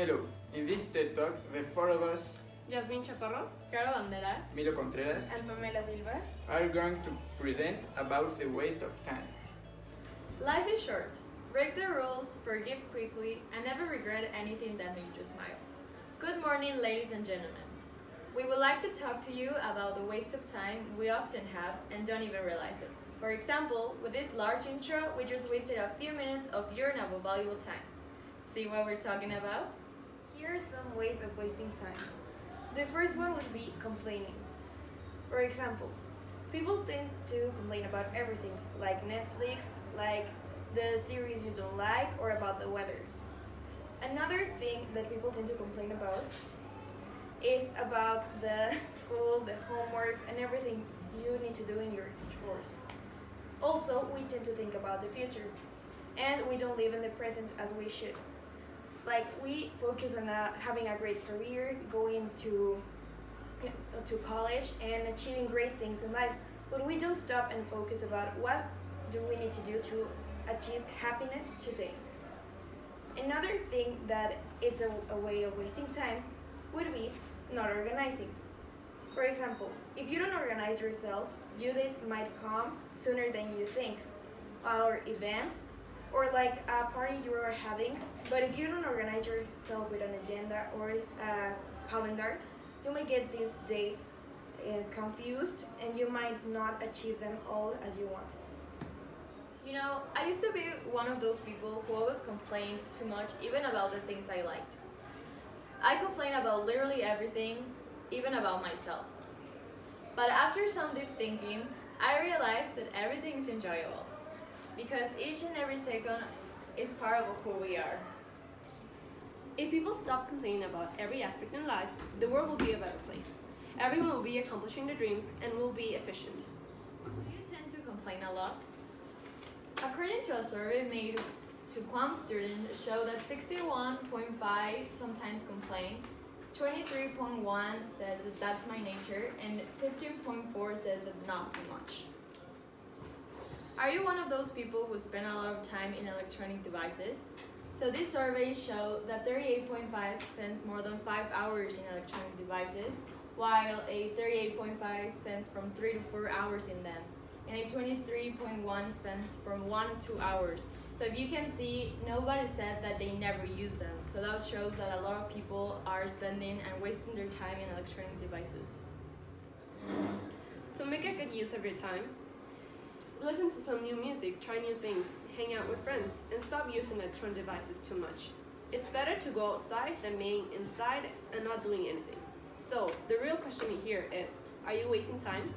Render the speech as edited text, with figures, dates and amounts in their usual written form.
Hello, in this TED Talk, the four of us, Jasmine, Bandera, Milo Contreras, and Pamela Silva, are going to present about the waste of time. Life is short. Break the rules, forgive quickly, and never regret anything that made you smile. Good morning, ladies and gentlemen. We would like to talk to you about the waste of time we often have and don't even realize it. For example, with this large intro, we just wasted a few minutes of your now valuable time. See what we're talking about? Here are some ways of wasting time. The first one would be complaining. For example, people tend to complain about everything, like Netflix, like the series you don't like, or about the weather. Another thing that people tend to complain about is about the school, the homework, and everything you need to do in your chores. Also, we tend to think about the future, and we don't live in the present as we should. Like, we focus on having a great career, going to college, and achieving great things in life, but we don't stop and focus about what do we need to do to achieve happiness today. Another thing that is a way of wasting time would be not organizing. For example, if you don't organize yourself, due dates might come sooner than you think, or events, or like a party you are having, but if you don't organize yourself with an agenda or a calendar, you might get these dates confused and you might not achieve them all as you want. You know, I used to be one of those people who always complained too much, even about the things I liked. I complain about literally everything, even about myself. But after some deep thinking, I realized that everything is enjoyable, because each and every second is part of who we are. If people stop complaining about every aspect in life, the world will be a better place. Everyone will be accomplishing their dreams and will be efficient. Do you tend to complain a lot? According to a survey made to CUAM students, show that 61.5 sometimes complain, 23.1 says that that's my nature, and 15.4 says that not too much. Are you one of those people who spend a lot of time in electronic devices? So this survey showed that 38.5 spends more than 5 hours in electronic devices, while a 38.5 spends from 3 to 4 hours in them, and a 23.1 spends from 1 to 2 hours. So if you can see, nobody said that they never use them. So that shows that a lot of people are spending and wasting their time in electronic devices. To make a good use of your time, listen to some new music, try new things, hang out with friends, and stop using electronic devices too much. It's better to go outside than being inside and not doing anything. So, the real question here is, are you wasting time?